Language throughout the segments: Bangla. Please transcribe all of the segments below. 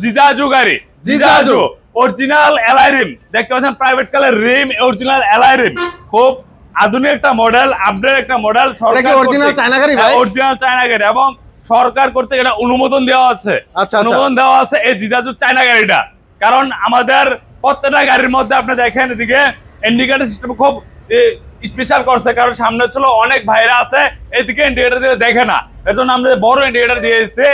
জিজাজু গাড়ি, জিজাজু অরিজিনাল অ্যালয় রিম দেখতে পাচ্ছেন, প্রাইভেট কালার রিম, অরিজিনাল অ্যালয় রিম, খুব আধুনিক একটা মডেল, আপডেট একটা মডেল। সরকার অরিজিনাল চায়না গাড়ি ভাই, অরিজিনাল চায়না গাড়ি এবং সরকার কর্তৃক এটা অনুমোদন দেওয়া আছে। অনুমোদন দেওয়া আছে এই জিজাজু চায়না গাড়িটা, কারণ আমাদের প্রত্যেকটা গাড়ির মধ্যে আপনি দেখেন এদিকে ইন্ডিকেটর সিস্টেম খুব স্পেশাল করছে, কারণ সামনে ছিল অনেক ভাইরা আছে এদিকে ইন্ডিকেটর দিয়ে দেখে না, এর জন্য আমরা বড় ইন্ডিকেটর দিয়েছি।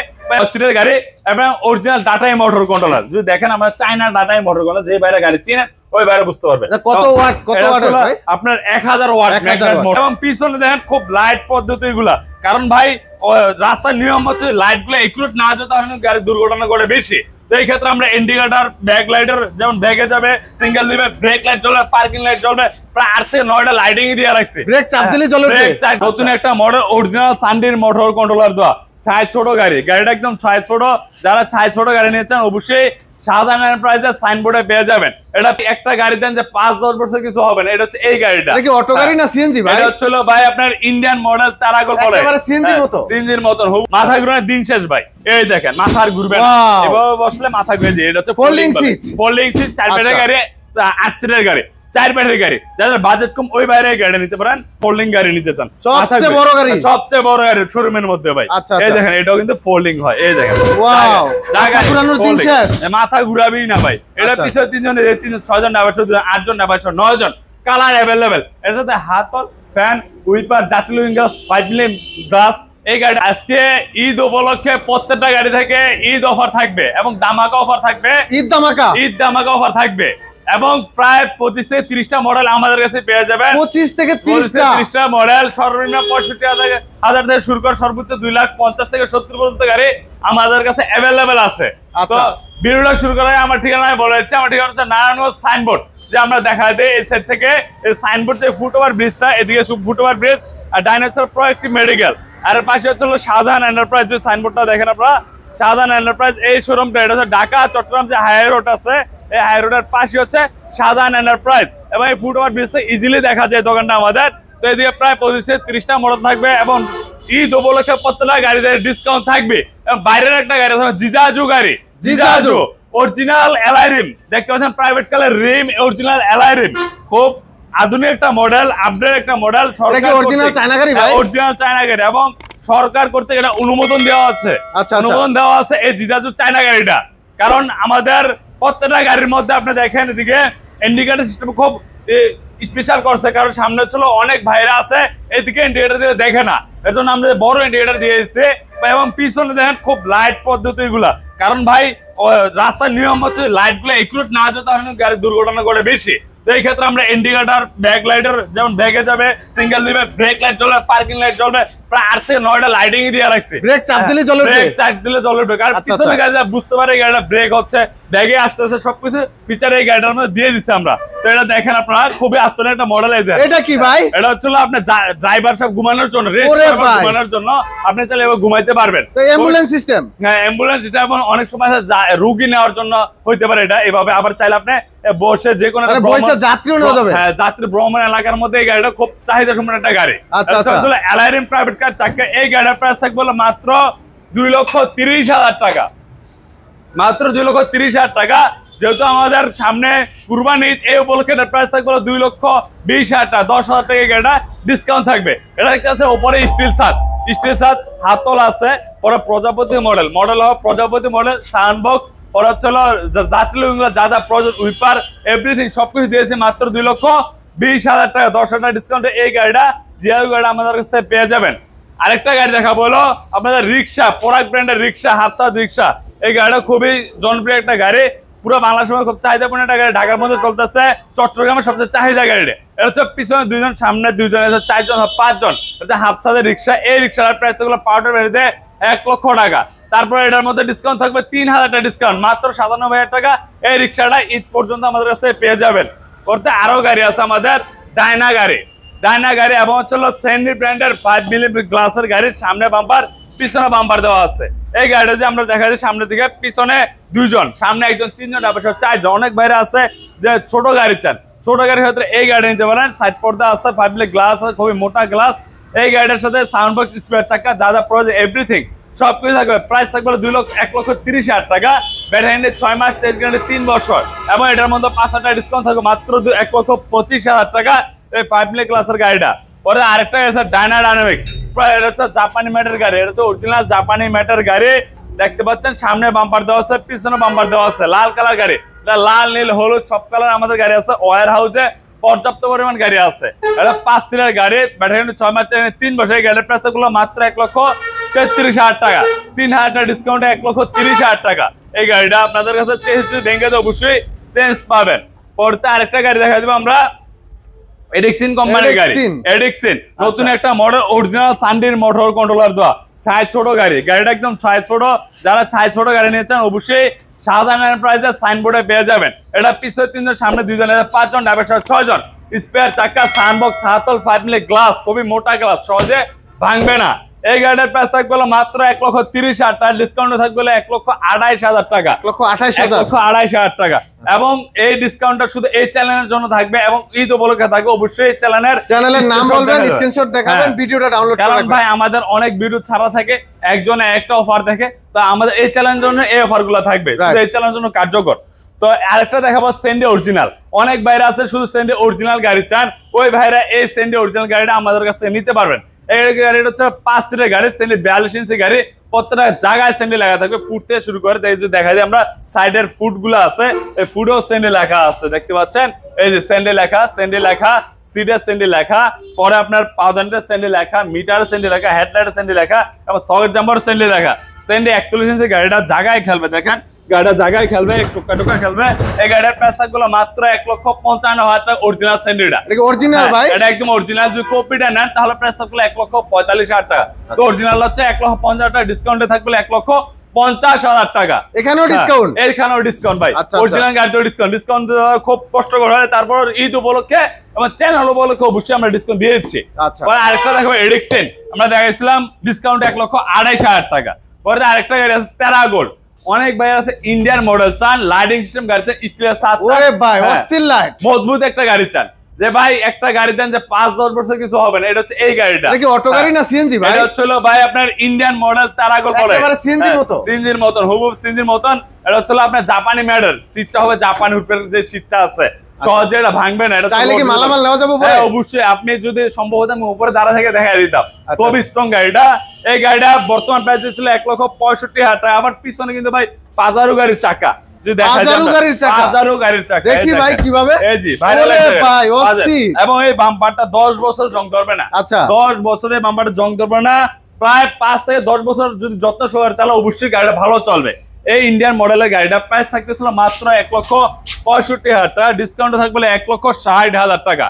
সিটের গাড়ি এবং অরিজিনাল ডাটাই মোটর কন্ট্রোলার, যদি দেখেন আমরা চায়না ডাটাই মোটর কন্ট্রোলার, যে বাইরে গাড়ি চিনেন ওই বাইরে বুঝতে পারবে কত ওয়াট, কত ওয়াট ভাই, আপনার 1000 ওয়াট। এবং পিছনে দেখেন খুব লাইট পদ্ধতিগুলা, কারণ ভাই রাস্তার নিয়ম হচ্ছে লাইট গুলো একুরেট না যেতে হয়, গাড়ি দুর্ঘটনা ঘটে বেশি। তো এই ক্ষেত্রে আমরা ইন্ডিকেটর, ব্যাক লাইটার যেমন ব্যাগে যাবে সিঙ্গেল দিবে, ব্রেক লাইট জ্বলবে, পার্কিং লাইট জ্বলবে, প্রায় 8 থেকে 9টা লাইটিং দিয়ে রাখছে। ব্রেক চাপ দিলে জ্বলবে। নতুন একটা মডেল অরিজিনাল সানডির মোটর কন্ট্রোলার দেওয়া, ছায় ছোট গাড়ি, গাড়িটা একদম ছায় ছোট। যারা ছায় ছোট গাড়ি নিয়েছেন অবশ্যই শাহজাহান এন্টারপ্রাইজের সাইনবোর্ডে পেয়ে যাবেন। এটা একটা গাড়ি দেন যে 5-10 বছর কিছু হবে না, এটা হচ্ছে এই গাড়িটা। এটা কি অটো গাড়ি না সিএনজি ভাই? এটা হচ্ছে ভাই আপনার ইন্ডিয়ান মডেল তারাগল বলে, একেবারে সিএনজির মতো, সিএনজির মতো। মাথা ঘুরানোর দিন শেষ ভাই, এই দেখেন মাথা আর ঘুরবে না, এভাবে বসলে মাথা ঘুরে যায়। এটা হচ্ছে ফোল্ডিং সিট, ফোল্ডিং সিট, 4 পেটের গাড়ি, 8 সিটের গাড়ি, 4 পেটের গাড়ি। যাদের বাজেট কম ওই বাইরে গাড়ি নিতে পারেন, ফোল্ডিং গাড়ি নিতে চান, সবচেয়ে বড় গাড়ি, সবচেয়ে বড় গাড়ি শোরুমের মধ্যে ভাই। এই দেখেন এটাও কিন্তু ফোল্ডিং হয়, এই দেখেন ওয়াও, মাথা ঘুরানোর দিন শেষ, মাথা ঘুরাবেই না ভাই। এটা পিছনে 3 জন, 6 জন, 8 জন, 9 জন, কালার अवेलेबल। এর সাথে হাতল, ফ্যান, উইপার, জাতীয় লুইং গ্লাস, 5 মিলি গ্লাস। এই গাড়ি আজকে ঈদ উপলক্ষে প্রত্যেকটা গাড়ি থেকে ঈদ অফার থাকবে এবং ধামাকা অফার থাকবে, ঈদ ধামাকা অফার থাকবে। এবং প্রায় 25 থেকে 30টা মডেল আমাদের কাছে পেয়ে যাবেন। 25 থেকে 30টা মডেল, সর্বনিম্ন 65,000 থেকে শুরু করে সর্বোচ্চ 2,50,000 থেকে 70 পর্যন্ত গাড়ি আমাদের কাছে अवेलेबल আছে। তো ভিডিওটা শুরু করার আগে আমার ঠিকানা বলে দিচ্ছি। আমার ঠিকানা হচ্ছে নারায়ণগঞ্জ সাইনবোর্ড, যে আমরা দেখা দেই এই সাইড থেকে এই সাইনবোর্ড যে ফুটওভার ব্রিজটা, এদিকে ফুটওভার ব্রিজ আর ডাইন হচ্ছে প্রোঅ্যাক্টিভ মেডিকেল, আর পাশে হচ্ছে শাহজাহান এন্টারপ্রাইজ। যে সাইনবোর্ডটা দেখেন আপনারা, শাহজাহান এন্টারপ্রাইজ এই শোরুমটা, এটা হচ্ছে ঢাকা চট্টগ্রাম যে হাই রোড আছে, এই হাই রোডের পাশে হচ্ছে শাহজাহান এন্টারপ্রাইজ। এবং এই ফুটওভার ব্রিজ থেকে ইজিলি দেখা যায় দোকানটা আমাদের। তো এদিকে প্রায় 25 থেকে 30টা মডেল থাকবে এবং ঈদ উপলক্ষে প্রত্যেকটা গাড়িতে ডিসকাউন্ট থাকবে। এবং বাইরের একটা গাড়ি জিজাজু গাড়ি, জিজাজু অরিজিনাল অ্যালয় রিম দেখতে পাচ্ছেন, প্রাইভেট কালার রিম, অরিজিনাল অ্যালয় রিম, খুব আধুনিক একটা মডেল, আপডেট একটা মডেল। সরকার অরিজিনাল চায়না গাড়ি ভাই, অরিজিনাল চায়না গাড়ি এবং সরকার কর্তৃক এটা অনুমোদন দেওয়া আছে। অনুমোদন দেওয়া আছে এই জিজাজু চায়না গাড়িটা, কারণ আমাদের প্রত্যেকটা গাড়ির মধ্যে আপনি দেখেন এদিকে ইন্ডিকেটর সিস্টেম খুব স্পেশাল করছে, কারণ সামনে ছিল অনেক ভাইরা আছে এদিকে ইন্ডিকেটর দিয়ে দেখে না, এর জন্য আমরা বড় ইন্ডিকেটর দিয়েছি। এবং পিছনে দেখেন খুব লাইট পদ্ধতিগুলা, কারণ ভাই রাস্তার নিয়ম হচ্ছে লাইট গুলো একুরেট না যেতে হয়, গাড়ি দুর্ঘটনা ঘটে বেশি। তো এই ক্ষেত্রে আমরা ইন্ডিকেটর, ব্যাক লাইটার যেমন ব্যাগে যাবে সিঙ্গেল দিবে, ব্রেক লাইট জ্বলবে, পার্কিং লাইট জ্বলবে, প্রায় 8 থেকে 9টা লাইটিং দিয়ে রাখছে। ব্রেক চাপ দিলে জ্বলবে, ব্রেক চাপ দিলে জ্বলবে, কারণ পিছনে গাড়িটা বুঝতে পারে গাড়িটা ব্রেক হচ্ছে, ব্যাগে আসতেছে, সবকিছু ফিচার এই গাড়িটার মধ্যে দিয়ে দিচ্ছে আমরা। তো এটা দেখেন আপনারা, খুবই আত্মনির্ভর একটা মডেল। এটা কি ভাই? এটা হচ্ছে আপনার ড্রাইভার সব ঘুমানোর জন্য, ঘুমানোর জন্য আপনি চাইলে এবার ঘুমাইতে পারবেন। তো অ্যাম্বুলেন্স সিস্টেম, হ্যাঁ অ্যাম্বুলেন্স, এটা অনেক সময় রোগী নেওয়ার জন্য হইতে পারে এটা এভাবে। আবার চাইলে আপনি বসে যে কোনো যাত্রীও নেওয়া যাবে। হ্যাঁ, যাত্রী ভ্রমণ এলাকার মধ্যে এই গাড়িটা খুব চাহিদা সম্পন্ন একটা গাড়ি। অ্যালয় রিম প্রাইভেট কার চাকা। এই গাড়ির প্রাইস থাকবে মাত্র 2,30,000 টাকা, মাত্র 2,30,000 টাকা। যেহেতু আমাদের সামনে কুরবানি, এই উপলক্ষে প্রাইস থাকবে 2,20,000 টাকা, 10,000 টাকা গাড়িটা ডিসকাউন্ট থাকবে। এটা দেখতে আছে উপরে স্টিল ছাদ, স্টিল ছাদ, হাতল আছে, পরে প্রজাপতি মডেল, মডেল হবে প্রজাপতি মডেল, সাউন্ড ওরা চলো যাত্রী যা যা প্রয়োজন, উইপার, এভরিথিং সবকিছু দিয়েছে মাত্র 2,20,000 টাকা, 10,000 টাকা ডিসকাউন্টে এই গাড়িটা, জিয়াজু গাড়িটা আমাদের কাছে পেয়ে যাবেন। আরেকটা গাড়ি দেখাবো হলো আপনাদের রিক্সা, পরাগ ব্র্যান্ডের রিক্সা, হাততাজ রিক্সা। এই গাড়িটা খুবই জনপ্রিয় একটা গাড়ি, পুরো বাংলাদেশের মধ্যে খুব চাহিদাপূর্ণ একটা গাড়ি, ঢাকার মধ্যে চলতেছে, চট্টগ্রামের সবচেয়ে চাহিদা গাড়ি। এটা হচ্ছে পিছনে 2 জন, সামনে 2 জন, 4 জন, 5 জন, হচ্ছে হাফসাদের রিক্সা। এই রিক্সার প্রাইস গুলো পাউডার বেরিয়ে 1 লক্ষ টাকা। তারপরে এটার মধ্যে ডিসকাউন্ট থাকবে 3,000 টাকা ডিসকাউন্ট, মাত্র 97,000 টাকা। এই রিক্সাটা ঈদ পর্যন্ত আমাদের কাছে পেয়ে যাবেন। করতে আরো গাড়ি আছে আমাদের, ডায়না গাড়ি, ডায়না গাড়ি এবং হচ্ছে সেন্ডি ব্র্যান্ডের 5 মিলি গ্লাসের গাড়ির সামনে বাম্পার, পিছনে বাম্পার দেওয়া আছে। এই গাড়িটা যে আমরা দেখা যায় সামনের দিকে, পিছনে 2 জন, সামনে 1 জন, 3 জন, 4 জন। অনেক বাইরে আছে যে ছোট গাড়ি চান, ছোট গাড়ির ক্ষেত্রে এই গাড়ি নিতে পারেন। সাইড পর্দা আছে, 5 মিলি গ্লাস আছে, খুবই মোটা গ্লাস। এই গাড়িটার সাথে সাউন্ড বক্স, স্পেয়ার চাকা, যা যা প্রয়োজন এভরিথিং সবকিছু থাকবে। প্রাইস থাকবে 1,30,000 টাকা। ব্যাটারি 6 মাস, টেস্ট গ্যারান্টি 3 বছর, এবং এটার মধ্যে 5,000 টাকা ডিসকাউন্ট থাকবে মাত্র 1,25,000 টাকা এই 5 মিলি ক্লাসের গাড়িটা। পরে আরেকটা আছে ডাইনামিক, এটা হচ্ছে জাপানি ম্যাটের গাড়ি, এটা হচ্ছে অরিজিনাল জাপানি ম্যাটের গাড়ি। দেখতে পাচ্ছেন সামনে বাম্পার দেওয়া আছে, পিছনে বাম্পার দেওয়া আছে, লাল কালার গাড়ি, লাল নীল হলুদ সব কালার আমাদের গাড়ি আছে। ওয়্যার হাউসে পর্যাপ্ত পরিমাণ গাড়ি আছে। এটা 5 সিটের গাড়ি, ব্যাটারি 6 মাস, 3 বছর। এই গাড়ির প্রাইস গুলো মাত্র 1,33,000 টাকা। 3,000 টাকা ডিসকাউন্টে 1,30,000 টাকা। এই গাড়িটা আপনাদের কাছে ভেঙে অবশ্যই চেঞ্জ পাবেন। পরে আরেকটা গাড়ি দেখা দেবো আমরা, এডিক্সিন কোম্পানির গাড়ি। এডিক্সিন নতুন একটা মডেল, অরিজিনাল সানডির মোটর কন্ট্রোলার দেওয়া, ছায় ছোট গাড়ি। গাড়িটা একদম ছায় ছোট, যারা ছায় ছোট গাড়ি নিয়েছেন অবশ্যই শাহজাহান এন্টারপ্রাইজের সাইনবোর্ডে পেয়ে যাবেন। এটা পিছনে 3 জন, সামনে 2 জন, 5 জন, ড্রাইভার 6 জন। স্পেয়ার চাকা, সানবক্স, হাতল, 5 মিলি গ্লাস, খুবই মোটা গ্লাস, সহজে ভাঙবে না। এই গাড়িটার প্রাইস থাকবে মাত্র 1,30,000 টাকা, ডিসকাউন্ট থাকবে 1,28,000 টাকা। 1,28,000 টাকা। এবং এই ডিসকাউন্টটা শুধু এই চ্যানেলের জন্য থাকবে, এবং ঈদ উপলক্ষে থাকবে। অবশ্যই চ্যানেলের নাম বলবেন, স্ক্রিনশট দেখাবেন, ভিডিওটা ডাউনলোড করবেন। কারণ ভাই আমাদের অনেক ভিডিও ছাড়া থাকে, একজনে একটা অফার দেখে, তো আমাদের এই চ্যানেলের জন্য এই অফারগুলো থাকবে, শুধু এই চ্যানেলের জন্য কার্যকর। তো আরেকটা দেখাবো সেন্ডি অরিজিনাল। অনেক ভাইরা আছে শুধু সেন্ডি অরিজিনাল গাড়ি চান, ওই ভাইরা এই সেন্ডি অরিজিনাল গাড়িটা আমাদের কাছ থেকে নিতে পারবেন। এই গাড়িটা হচ্ছে 5 সিটের গাড়ি, সেন্ডি 42 ইঞ্চি গাড়ি। প্রত্যেকটা জায়গায় সেন্ডি লেখা থাকবে, ফুট থেকে শুরু করে দেখা যায় আমরা সাইডের ফুট গুলো আছে, এই ফুটেও সেন্ডি লেখা আছে, দেখতে পাচ্ছেন। এই যে সেন্ডি লেখা, সিটের সেন্ডি লেখা, পরে আপনার পাউডারের সেন্ডি লেখা, মিটারের সেন্ডি লেখা, হেডলাইটের সেন্ডি লেখা, এবং সকেট জাম্পার সেন্ডি লেখা। সেন্ডি 41 ইঞ্চি গাড়িটা জায়গায় খেলবে, দেখেন গাড়িটা জায়গায় খেলবে, টোকা খেলবে। এই গাড়ির প্রাইস থাকবে মাত্র 1,55,000 টাকা। অরিজিনাল সেন্ডিটা, এটা অরিজিনাল ভাই, এটা একদম অরিজিনাল। যদি কপিটা নেন তাহলে প্রাইস থাকবে 1,45,000 টাকা। তো অরিজিনাল হচ্ছে 1,50,000 টাকা, ডিসকাউন্টে থাকবে 1,50,000 টাকা। এখানেও ডিসকাউন্ট, এখানেও ডিসকাউন্ট ভাই। অরিজিনাল গাড়িতে ডিসকাউন্ট খুব কষ্টকর হয়, তারপর ঈদ উপলক্ষে আমার চ্যানেল উপলক্ষে অবশ্যই আমরা ডিসকাউন্ট দিয়ে দিচ্ছি। পরে আরেকটা দেখো এডিক্সিন, আমরা দেখাইছিলাম ডিসকাউন্ট 1,28,000 টাকা। পরে আরেকটা গাড়ি আছে প্যারাগোল্ড। অনেক ভাই আছে ইন্ডিয়ান মডেল চান, লাইটিং সিস্টেম গাড়ি চান, স্টিলের সাথ, ওরে ভাই অস্থির লাইট, মজবুত একটা গাড়ি চান, যে ভাই একটা গাড়ি দেন যে 5-10 বছর কিছু হবে না। এটা হচ্ছে এই গাড়িটা। এটা কি অটো গাড়ি না সিএনজি ভাই? এটা হচ্ছে ভাই আপনার ইন্ডিয়ান মডেল প্যারাগোল্ড বলে, একেবারে সিএনজির মতো, সিএনজির মতন, হুবহু সিএনজির মতন। এটা হচ্ছে আপনার জাপানি মডেল, সিটটা হবে জাপানি, উপরের যে সিটটা আছে সহজে এটা ভাঙবে না। এটা চাইলে কি মালামাল নেওয়া যাবে ভাই? অবশ্যই, আপনি যদি সম্ভব হতো আমি উপরে দাঁড়া থেকে দেখাই দিতাম। খুব স্ট্রং গাড়িটা। এই গাড়িটা বর্তমান প্রাইস ছিল 1,65,000 টাকা। আবার পিছনে কিন্তু ভাই পাজারো গাড়ির চাকা, যে দেখা যায় পাজারো গাড়ির চাকা, দেখি ভাই কিভাবে। এই জি ভাইরাল ভাই অস্থির। এবং এই বাম্পারটা 10 বছর জং ধরবে না। আচ্ছা, 10 বছরে বাম্পারটা জং ধরবে না। প্রায় 5 থেকে 10 বছর যদি যত্ন সহকারে চালাও অবশ্যই গাড়িটা ভালো চলবে। এই ইন্ডিয়ান মডেলের গাড়িটা প্রাইস থাকতেছিল মাত্র 1,65,000 টাকা, ডিসকাউন্ট থাকবে 1,60,000 টাকা।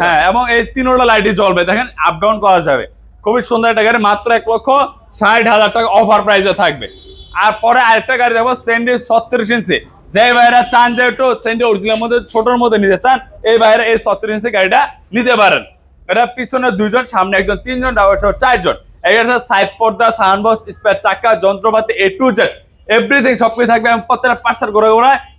হ্যাঁ, এবং এই 3টা লাইটই জ্বলবে, দেখেন আপ ডাউন করা যাবে। খুবই সুন্দর একটা গাড়ি, মাত্র 1,60,000 টাকা অফার প্রাইসে থাকবে। আর পরে আরেকটা গাড়ি দেখবো সেন্ডি 36 ইঞ্চি। যে ভাইরা চান যে একটু সেন্ডি অরিজিনাল মধ্যে ছোটর মধ্যে নিতে চান, এই ভাইরা এই 36 ইঞ্চি গাড়িটা নিতে পারেন। এটা পিছনে 2 জন, সামনে 1 জন, 3 জন, ড্রাইভার সহ 4 জন। এটা সাইড পর্দা, সাউন্ডবক্স, স্পেয়ার চাকা, যন্ত্রপাতি A to Z এভরিথিং সবকিছু থাকবে। প্রত্যেকটা পার্সার করে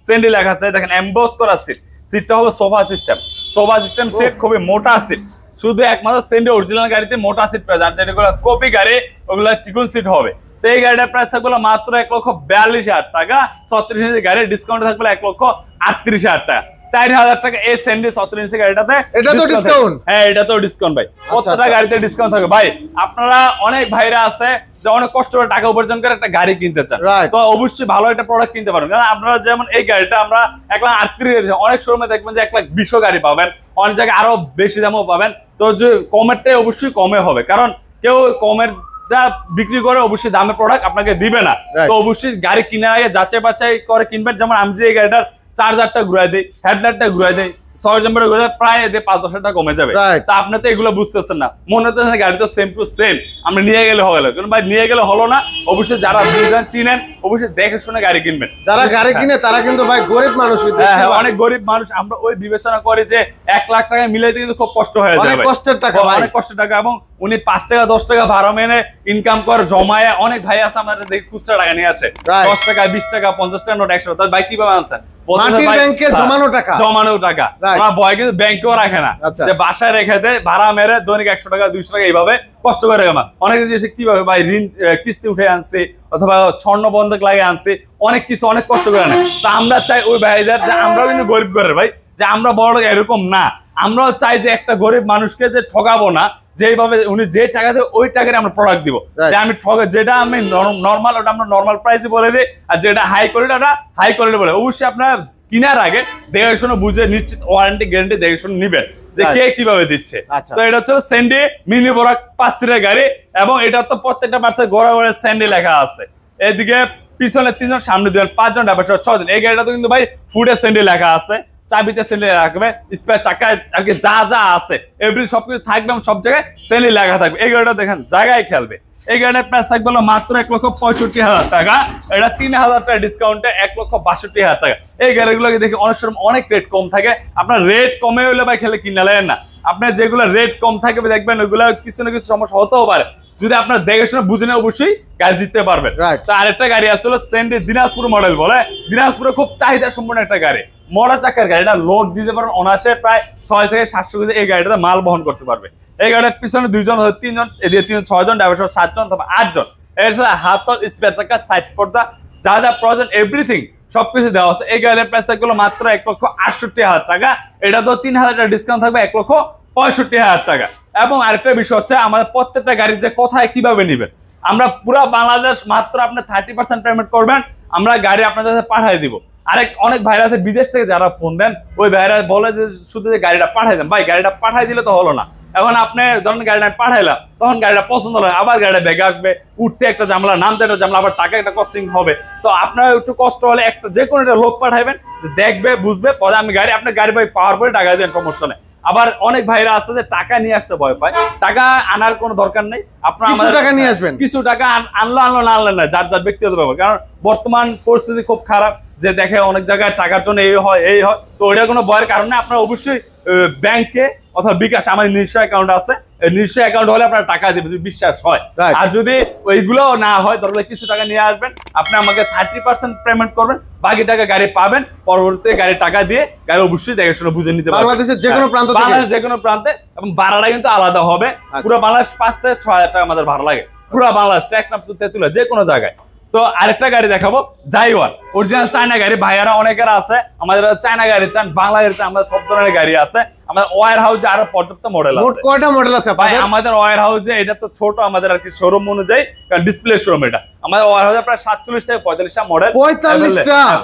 সেন্ডি লেখা আছে, দেখেন এমবস করা সিট। সিটটা হবে সোফা সিস্টেম সিট, খুবই মোটা সিট। শুধু একমাত্র সেন্ডি অরিজিনাল গাড়িতে মোটা সিট পাওয়া যায়, যেগুলো কপি গাড়ি ওগুলো চিকন সিট হবে। তো এই গাড়িটার প্রাইস থাকবে মাত্র 1,42,000 টাকা। 36 ইঞ্চি গাড়ি, ডিসকাউন্ট থাকবে 1,38,000 টাকা। 4,000 টাকা এই সেন্ডি 36 ইঞ্চি গাড়িটাতে। এটা তো ডিসকাউন্ট, হ্যাঁ এটা তো ডিসকাউন্ট ভাই। প্রত্যেকটা গাড়িতে ডিসকাউন্ট থাকবে ভাই। আপনারা অনেক ভাইরা আছে যে অনেক কষ্ট করে টাকা উপার্জন করে একটা গাড়ি কিনতে চান, তো অবশ্যই ভালো একটা প্রোডাক্ট কিনতে পারেন। কারণ আপনারা যেমন এই গাড়িটা আমরা 1,38,000, অনেক শোরুমে দেখবেন যে 1,20,000 গাড়ি পাবেন, অনেক জায়গায় আরো বেশি দামও পাবেন। তো যে কমেরটাই অবশ্যই কমে হবে, কারণ কেউ কমের যা বিক্রি করে অবশ্যই দামের প্রোডাক্ট আপনাকে দিবে না। তো অবশ্যই গাড়ি কেনার আগে যাচাই বাছাই করে কিনবেন। যেমন আমি যে এই গাড়িটার চার্জারটা ঘুরাই দিই, হেডলাইটটা ঘুরাই দিই, 6 জাম্পারে ঘুরে প্রায় 5-10 টাকা কমে যাবে। তা আপনি তো এগুলো বুঝতেছেন না, মনে হচ্ছে গাড়ি তো সেম টু সেম, আমরা নিয়ে গেলে হলো। কারণ ভাই নিয়ে গেলে হলো না। অবশ্যই যারা বুঝেন চিনেন অবশ্যই দেখে শুনে গাড়ি কিনবেন। যারা গাড়ি কিনে তারা কিন্তু ভাই গরিব মানুষ, অনেক গরিব মানুষ। আমরা ওই বিবেচনা করি যে 1 লাখ টাকা মিলাইতে কিন্তু খুব কষ্ট হয়ে যায়, অনেক কষ্টের টাকা, অনেক কষ্টের টাকা। এবং উনি 5 টাকা 10 টাকা ভাড়া মেনে ইনকাম করে জমায়। অনেক ভাই আছে আমাদের দেখি খুচরা টাকা নিয়ে আছে, 10 টাকা 20 টাকা 50 টাকা নোট 100 টাকা। ভাই কিভাবে আনছেন? মাটির ব্যাংকে জমানো টাকা আমার ভয় কিন্তু ব্যাংকেও রাখে না, যে বাসায় রেখে দেয় ভাড়া মেরে দৈনিক 100 টাকা 200 টাকা এইভাবে কষ্ট করে রেখে। অনেকে জিনিস কিভাবে ভাই ঋণ কিস্তি উঠে আনছে অথবা স্বর্ণ বন্ধক লাগে আনছে, অনেক কিছু অনেক কষ্ট করে নেয়। তা আমরা চাই ওই ভাইদের যে আমরাও কিন্তু গরিব ঘরের ভাই, যে আমরা বড় এরকম না, আমরাও চাই যে একটা গরিব মানুষকে যে ঠকাবো না, যেভাবে উনি যে টাকা দেবে ওই টাকায় আমরা প্রোডাক্ট দিব। যে আমি যেটা আমি নর্মাল ওটা আমরা নর্মাল প্রাইসে বলে দিই, আর যেটা হাই কোয়ালিটি ওটা হাই কোয়ালিটি বলে। অবশ্যই আপনারা কেনার আগে দেখে শুনে বুঝে নিশ্চিত ওয়ারেন্টি গ্যারান্টি দেখে শুনে নিবেন যে কে কিভাবে দিচ্ছে। তো এটা হচ্ছে স্যান্ডি মিনি বোরাক 5 সিটের গাড়ি, এবং এটা তো প্রত্যেকটা পার্সে গোড়া গোড়া স্যান্ডি লেখা আছে। এদিকে পিছনে 3 জন, সামনে 2 জন, 5 জন ড্রাইভার 6 জন। এই গাড়িটা তো কিন্তু ভাই ফুডে স্যান্ডি লেখা আছে, চাবিতে স্যান্ডি রাখবে, স্পেয়ার চাকায় যা যা আছে এভরি সবকিছু থাকবে, সব জায়গায় স্যান্ডি লেখা থাকবে। এই গাড়িটা দেখেন জায়গায় খেলবে। এই গাড়ির প্রাইস থাকবে মাত্র 1,65,000 টাকা। এটা 3,000 টাকা ডিসকাউন্টে 1,62,000 টাকা। এই গাড়িগুলোকে দেখে অনেক সময় অনেক রেট কম থাকে, আপনার রেট কমে হলে ভাই খেলে কিনা লাগেন না। আপনার যেগুলো রেট কম থাকবে দেখবেন ওইগুলো কিছু না কিছু সমস্যা হতেও পারে, যদি আপনার দেখে শুনে বুঝে নেয় অবশ্যই গাড়ি জিততে পারবেন। তো আরেকটা গাড়ি আসলে স্যান্ডি দিনাজপুর মডেল বলে, দিনাজপুরে খুব চাহিদা সম্পন্ন একটা গাড়ি, মোড়া চাকার গাড়ি। এটা লোড দিতে পারবেন অনায়াসে প্রায় 6 থেকে 700 কেজি এই গাড়িটাতে মাল বহন করতে পারবে। এই গাড়ির পিছনে 2 জন, 3 জন, এদিকে 3 6 জন, ড্রাইভার 7 জন অথবা 8 জন। এর সাথে হাতল স্পেয়ার চাকা, সাইড পর্দা, যা যা প্রয়োজন এভরিথিং সবকিছু দেওয়া আছে। এই গাড়ির প্রাইস থাকলো মাত্র 1,68,000 টাকা। এটা তো 3,000 টাকা ডিসকাউন্ট থাকবে 1,65,000 টাকা। এবং আরেকটা বিষয় হচ্ছে আমাদের প্রত্যেকটা গাড়ির যে কোথায় কিভাবে নিবেন, আমরা পুরো বাংলাদেশ মাত্র আপনি 30% পেমেন্ট করবেন, আমরা গাড়ি আপনাদের কাছে পাঠিয়ে দিব। অনেক ভাইরা আছে বিদেশ থেকে যারা ফোন দেন, ওই ভাইরা বলে যে শুধু যে গাড়িটা পাঠিয়ে দেন। ভাই গাড়িটা পাঠিয়ে দিলে তো হলো না, এখন আপনি ধরেন গাড়িটা পাঠাইলাম, তখন গাড়িটা পছন্দ হলো, আবার গাড়িটা ব্যাগে আসবে, উঠতে একটা ঝামেলা, নামতে একটা ঝামেলা, আবার টাকা একটা কস্টিং হবে। তো আপনার একটু কষ্ট হলে একটা যে কোনো একটা লোক পাঠাইবেন, যে দেখবে বুঝবে, পরে আমি গাড়ি আপনার গাড়ি ভাই পাওয়ার পরে টাকা দেন, সমস্যা নেই। আবার অনেক ভাইরা আছে যে টাকা নিয়ে আসতে ভয় পায়, টাকা আনার কোনো দরকার নেই, আপনার টাকা নিয়ে আসবেন, কিছু টাকা আনলো না আনলেন না, যার যার ব্যক্তিগত ব্যাপার। কারণ বর্তমান পরিস্থিতি খুব খারাপ, যে দেখে অনেক জায়গায় টাকার জন্য এই হয় এই হয়, তো ওইটা কোনো ভয়ের কারণে আপনার অবশ্যই ব্যাংকে অথবা বিকাশ, আমার নিজস্ব অ্যাকাউন্ট আছে, নিজস্ব অ্যাকাউন্ট হলে আপনার টাকা দেবে যদি বিশ্বাস হয়। আর যদি ওইগুলো না হয় তাহলে কিছু টাকা নিয়ে আসবেন, আপনি আমাকে 30% পেমেন্ট করবেন, বাকি টাকা গাড়ি পাবেন, পরবর্তীতে গাড়ি টাকা দিয়ে গাড়ি অবশ্যই দেখে শুনে বুঝে নিতে পারবেন বাংলাদেশের যে কোনো প্রান্ত থেকে, বাংলাদেশের যে কোনো প্রান্তে। এবং ভাড়াটা কিন্তু আলাদা হবে, পুরো বাংলাদেশ 5 থেকে 6,000 টাকা আমাদের ভাড়া লাগে, পুরো বাংলাদেশ টেকনাফ তেঁতুলিয়া যে কোনো জায়গায়। তো আরেকটা গাড়ি দেখাবো, জাইওয়ান অরিজিনাল চায়না গাড়ি। ভাইয়ারা অনেকের আছে আমাদের চায়না গাড়ি চান, বাংলা গাড়ি চান, আমাদের সব ধরনের গাড়ি আছে। আমাদের ওয়্যার হাউসে আরো পর্যাপ্ত মডেল আছে। মোট কয়টা মডেল আছে ভাই আমাদের ওয়্যার হাউসে? এটা তো ছোট আমাদের আর কি শোরুম অনুযায়ী, কারণ ডিসপ্লে শোরুম এটা। আমাদের ওয়্যার হাউসে প্রায় 47 থেকে 45টা মডেল।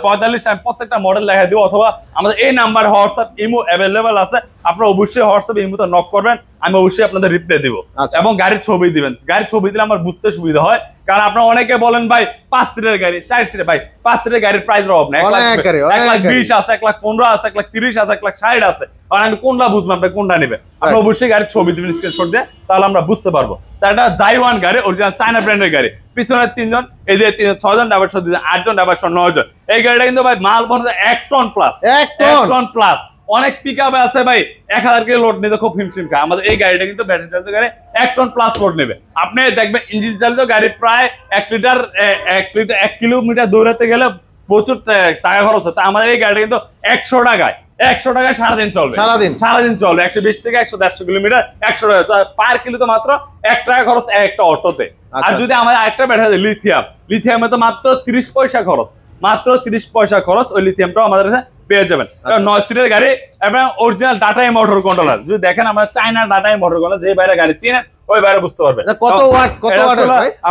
45টা আমি প্রত্যেকটা মডেল দেখা দিব, অথবা আমাদের এই নাম্বার হোয়াটসঅ্যাপ ইমো অ্যাভেলেবল আছে, আপনারা অবশ্যই হোয়াটসঅ্যাপ ইমোতে নক করবেন, আমি অবশ্যই আপনাদের রিপ্লাই দিব। এবং গাড়ির ছবি দিবেন, গাড়ির ছবি দিলে আমার বুঝতে সুবিধা হয়, কারণ আপনারা অনেকে বলেন ভাই 5 সিটের গাড়ি 4 সিটের, ভাই 5 সিটের গাড়ির প্রাইস অভাব না, 1,20,000 আছে, 1,15,000 আছে, 1,30,000 আছে, 1,60,000 আছে। আর আমি কোনটা বুঝবো আপনি কোনটা নেবেন, আপনি অবশ্যই গাড়ির ছবি দিবেন স্ক্রিনশট দিয়ে, তাহলে আমরা বুঝতে পারবো। তা এটা জাইওয়ান গাড়ি, অরিজিনাল চায়না ব্র্যান্ডের গাড়ি। পিছনে 3 জন, এদিকে 3 জন, 6 জন ড্রাইভার, 8 জন ড্রাইভার, 9 জন। এই গাড়িটা কিন্তু ভাই মাল বহন 1 টন প্লাস, 1 টন প্লাস। অনেক পিকআপে আছে ভাই 1000 কেজি লোড নিতে খুব হিমশিম খায়, আমাদের এই গাড়িটা কিন্তু ব্যাটারি চালিত গাড়ি 1 টন প্লাস লোড নেবে। আপনি দেখবেন ইঞ্জিন চালিত গাড়ি প্রায় 1 কিলোমিটার দৌড়াতে গেলে প্রচুর টাকা খরচ হয়। আমাদের এই গাড়িটা কিন্তু 100 টাকায় সারাদিন চলবে, সারাদিন চলবে। 120 থেকে 100-150 কিলোমিটার 100 টাকা পার কিলো, তো মাত্র 1 টাকা খরচ একটা অটোতে। আর যদি আমাদের আরেকটা ব্যাটারি লিথিয়ামে তো মাত্র 30 পয়সা খরচ, মাত্র 30 পয়সা খরচ, ওই লিথিয়ামটাও আমাদের কাছে পেয়ে যাবেন। 9 সিটের গাড়ি এবং অরিজিনাল ডাটাই মোটর কন্ট্রোলার। যদি দেখেন আমরা চায়না ডাটাই মোটর কন্ট্রোলার, যে বাইরে গাড়ি চিনেন ওই বাইরে বুঝতে পারবেন। কত ওয়াট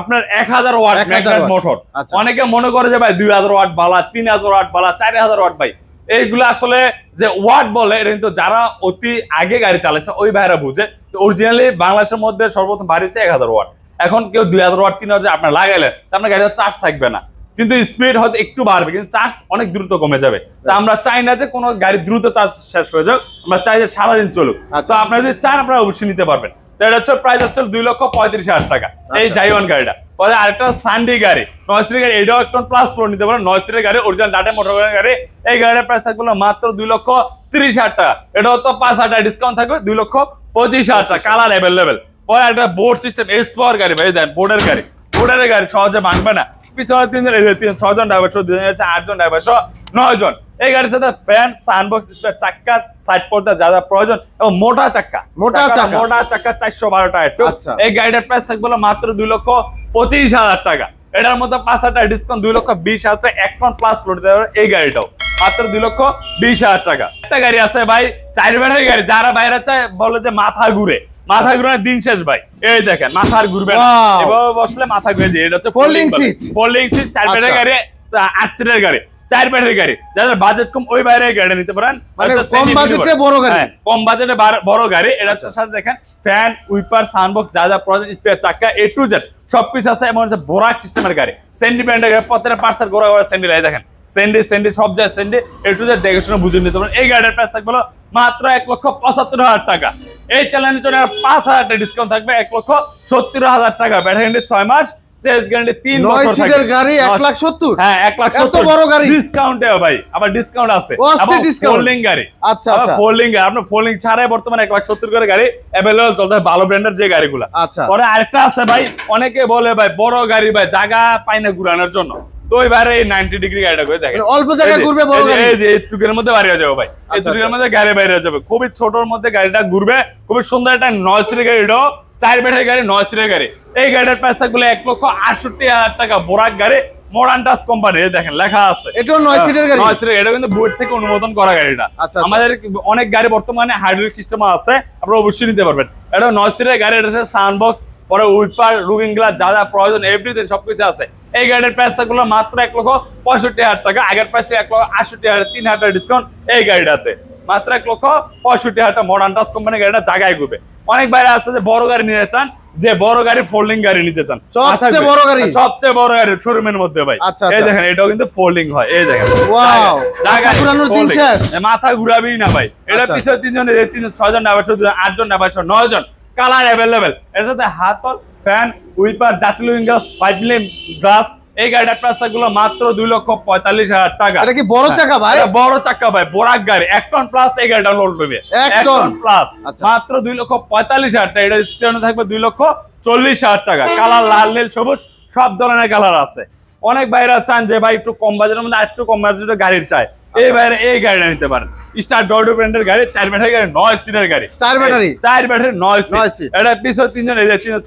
আপনার 1000 ওয়াট ম্যাগনেট মোটর। অনেকে মনে করে যে ভাই 2000 ওয়াট বালা, 3000 ওয়াট বালা, 4000 ওয়াট। ভাই এইগুলো আসলে যে ওয়াট বলে, এটা কিন্তু যারা অতি আগে গাড়ি চালাচ্ছে ওই ভাইরা বুঝে। অরিজিনালি বাংলাদেশের মধ্যে সর্বপ্রথম বাড়িছে 1000 ওয়াট। এখন কেউ 2000 ওয়াট 3000 আপনার লাগাইলেন, আপনার গাড়িতে চার্জ থাকবে না, কিন্তু স্পিড হয়তো একটু বাড়বে, কিন্তু চার্জ অনেক দ্রুত কমে যাবে। তা আমরা চাই না যে কোনো গাড়ি দ্রুত চার্জ শেষ হয়ে যাক, আমরা চাই যে সারাদিন চলুক। তো আপনারা যদি চান আপনারা অবশ্যই নিতে পারবেন। তো এটা হচ্ছে প্রাইস হচ্ছে 2,35,000 টাকা এই জাইওয়ান গাড়িটা। আরেকটা সানডি গাড়ি 9 সিটের গাড়ি, এটাও 1 টন প্লাস লোড নিতে পারেন, 9 সিটের গাড়ি, অরিজিনাল ডাটা মোটর গাড়ি। এই গাড়ির প্রাইস থাকবে মাত্র 2,30,000 টাকা। এটাও তো 5,000 টাকা ডিসকাউন্ট থাকবে, 2,25,000 টাকা। Colour available. পরে একটা বোর্ড সিস্টেম এস পাওয়ার গাড়ি, ভাই দেন বোর্ডের গাড়ি সহজে ভাঙবে না। পিছনে 3 জন, 6 জন ড্রাইভার, 2 জন, 8 জন ড্রাইভার, 9 জন। এই গাড়ির সাথে ফ্যান, সানবক্স, স্পেয়ার চাকা, সাইড পর্দা যা যা প্রয়োজন এবং মোটা চাকা 412 টাকা। এই গাড়িটার প্রাইস থাকবে মাত্র 2,25,000 টাকা। এটার মধ্যে 5,000 টাকা ডিসকাউন্ট, 2,20,000 টাকা একমন প্লাস লোড দেবে এই গাড়িটাও মাত্র 2,20,000 টাকা। একটা গাড়ি আছে ভাই 4 ব্যাটারি গাড়ি, যারা বাইরে চায় বলে যে মাথা ঘুরে দিন শেষ ভাই। এই দেখেন মাথা আর ঘুরবে না, এভাবে বসলে মাথা ঘুরে যায়। এটা হচ্ছে ফোল্ডিং সিট 4 ব্যাটারি গাড়ি, 8 সিটের গাড়ি, 4 ব্যাটারি গাড়ি। যাদের বাজেট কম ওই বাইরে গাড়ি নিতে পারেন, মানে কম বাজেটে বড় গাড়ি, কম বাজেটে বড় গাড়ি। এটা সাথে দেখেন ফ্যান, উইপার, সানবক্স যা যা প্রয়োজন, স্পেয়ার চাকা A to Z সবকিছু আছে। এমন হচ্ছে বোরাক সিস্টেমের গাড়ি, সেন্ডি ব্র্যান্ডের গাড়ি, প্রত্যেকটা পার্সেল গোড়া সেন্ডি লাই দেখেন, সেন্ডি সব যায় সেন্ডি A to Z দেখে শুনে বুঝে নিতে পারেন। এই গাড়ির প্রাইস থাকবে মাত্র 1,75,000 টাকা। এই চ্যালেঞ্জের জন্য 5,000 টাকা ডিসকাউন্ট থাকবে, 1,70,000 টাকা। ব্যাটারি গ্যারান্টি 6 মাস, চেস গ্যারান্টি 3 বছর থাকবে। 9 সিটের গাড়ি 1,70,000। হ্যাঁ 1,70,000 এত বড় গাড়ি ডিসকাউন্টে ভাই, আবার ডিসকাউন্ট আছে। আবার ফোল্ডিং গাড়ি, আচ্ছা ফোল্ডিং গাড়ি, আপনার ফোল্ডিং ছাড়াই বর্তমানে 1,70,000 করে গাড়ি अवेलेबल চলতে ভালো ব্র্যান্ডের যে গাড়িগুলো। আচ্ছা পরে আরেকটা আছে ভাই, অনেকে বলে ভাই বড় গাড়ি ভাই জায়গা পায় না ঘুরানোর জন্য, তো এবারে এই 90 ডিগ্রি গাড়িটা করে দেখেন, অল্প জায়গা ঘুরবে বড় গাড়ি। এই যে এই চুকের মধ্যে বাইরে যাবে ভাই, এই চুকের মধ্যে গাড়ি বাইরে যাবে, খুবই ছোটর মধ্যে গাড়িটা ঘুরবে, খুবই সুন্দর একটা 9 সিটের গাড়ি, এটাও 4 ব্যাটারি গাড়ি, 9 সিটের গাড়ি। এই গাড়ির প্রাইস থাকবে 1,68,000 টাকা। বোরাক গাড়ি, মডার্ন টাচ কোম্পানি, দেখেন লেখা আছে, এটাও 9 সিটের গাড়ি। 9 সিটের, এটা কিন্তু বুয়েট থেকে অনুমোদন করা গাড়িটা। আমাদের অনেক গাড়ি বর্তমানে হাইড্রোলিক সিস্টেম আছে, আপনারা অবশ্যই নিতে পারবেন। এটা 9 সিটের গাড়ি, এটা সানবক্স, পরে উইপার, লুকিং গ্লাস যা যা প্রয়োজন এভরিথিং সবকিছু আছে। এই গাড়ির প্রাইস থাকবে মাত্র 1,65,000 টাকা। আগের প্রাইস 1,68,000, 3,000 টাকা ডিসকাউন্ট এই গাড়িটাতে মাত্র 1,65,000 টাকা। মডার্ন টাচ কোম্পানি গাড়িটা জায়গায় ঘুরবে। অনেক বাইরে আছে যে বড় গাড়ি নিতে চান, যে বড় গাড়ি ফোল্ডিং গাড়ি নিতে চান, সবচেয়ে বড় গাড়ি শোরুমের মধ্যে ভাই। এই দেখেন এটাও কিন্তু ফোল্ডিং হয়, এই দেখেন ওয়াও, মাথা ঘুরাবি না ভাই। এটা পিছনে 3 জন, 6 জন নেবার, 8 জন নেবার, 9 জন, কালার अवेलेबल। এর সাথে হাতল, ফ্যান, উইপার, জাতীয় লুকিং গ্লাস, 5 মিলি গ্লাস। এই গাড়িটার প্রাইস থাকলো মাত্র 2,45,000 টাকা। এটা কি বড় চাকা ভাই? বড় চাকা ভাই, বোরাক গাড়ি 1 টন প্লাস এই গাড়িটা লোড করবে, 1 টন প্লাস মাত্র 2,45,000 টাকা। এটা ডিসকাউন্ট থাকবে 2,40,000 টাকা। কালার লাল, নীল, সবুজ সব ধরনের কালার আছে। অনেক ভাইরা চান যে ভাই একটু কম বাজেটের মধ্যে একটু কম বাজেটের গাড়ির চাই, এই ভাইরা এই গাড়িটা নিতে পারেন। স্টার ডর্ডো ব্র্যান্ডের গাড়ি, 4 ব্যাটারি গাড়ি, 9 সিটের গাড়ি, 4 ব্যাটারি 9 সিট। এটা পিছনে 3 জন,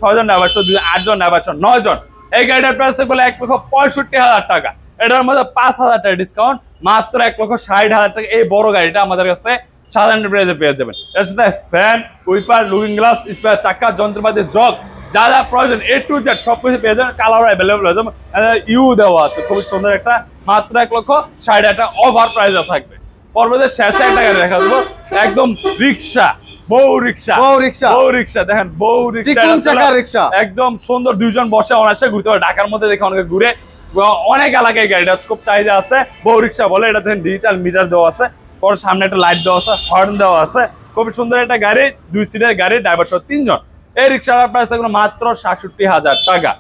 6 জন নেবার, 8 জন নেবার, 9 জন। এই গাড়িটার প্রাইস থাকবে 1,65,000 টাকা। এটার মধ্যে 5,000 টাকা ডিসকাউন্ট, মাত্র 1,60,000 টাকা। এই বড় গাড়িটা আমাদের কাছে সাধারণ প্রাইসে পেয়ে যাবেন। এর সাথে fan, wiper, looking glass, spare চাকা, যন্ত্রপাতি, জগ যা যা প্রয়োজন A to Z সবকিছু পেয়ে যাবেন। কালার अवेलेबल হয়ে যাবে, ইউ দেওয়া আছে, খুব সুন্দর একটা, মাত্র 1,60,000 টাকা অফার প্রাইসে থাকবে। পরবর্তী শেষে একটা গাড়ি দেখা যাবো, একদম রিক্সা, বউ রিক্সা দেখেন, বউ রিক্সা একদম সুন্দর, 2 জন বসে অনায়াসে ঘুরতে পারে। ঢাকার মধ্যে দেখে অনেকে ঘুরে, অনেক এলাকায় গাড়িটা খুব চাহিদা আছে। বউ রিক্সা বলে, এটা দেখেন ডিজিটাল মিটার দেওয়া আছে, পরে সামনে একটা লাইট দেওয়া আছে, হর্ন দেওয়া আছে, খুব সুন্দর একটা গাড়ি, 2 সিটের গাড়ি, ড্রাইভার সহ 3 জন। এই রিক্সাটার প্রাইস থাকবে মাত্র 67,000 টাকা।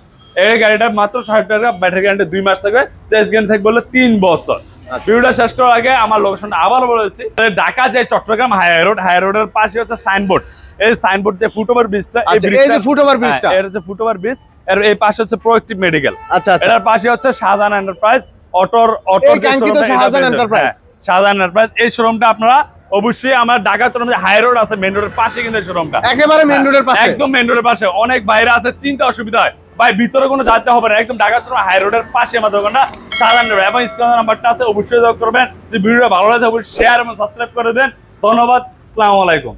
এই গাড়িটার মাত্র 60 টাকা। ব্যাটারি গ্যারান্টি 2 মাস থাকবে, চেস গ্যারান্টি থাকবে 3 বছর। ভিডিওটা শেষ করার আগে আমার লোকেশনটা আবার বলে দিচ্ছি, ঢাকা যে চট্টগ্রাম হাই রোডের পাশে হচ্ছে সাইনবোর্ড। এই সাইনবোর্ড যে ফুটওভার ব্রিজটা, এই যে ফুটওভার ব্রিজটা, এর হচ্ছে ফুটওভার ব্রিজ, এর এই পাশে হচ্ছে প্রোঅ্যাক্টিভ মেডিকেল। এর পাশে হচ্ছে শাহজাহান এন্টারপ্রাইজ, অটোর শাহজাহান এন্টারপ্রাইজ। এই শোরুমটা আপনারা অবশ্যই, আমার ঢাকা চট্টগ্রাম হাই রোড আছে, মেইন রোডের পাশে কিন্তু এই শোরুমটা, একেবারে মেইন রোডের পাশে, একদম মেইন রোডের পাশে। অনেক বাইরে আছে, চিন্তা অসুবিধা হয় ভাই, ভিতরে কোনো যেতে হবে না, একদম ঢাকা চট্টগ্রাম হাই রোডের পাশে আমার দোকানটা, শাহজাহান এবং স্ক্রিনের নাম্বারটা আছে, অবশ্যই যোগাযোগ করবেন। যদি ভিডিওটা ভালো লাগে অবশ্যই শেয়ার এবং সাবস্ক্রাইব করে দেন। ধন্যবাদ, আসসালামু আলাইকুম।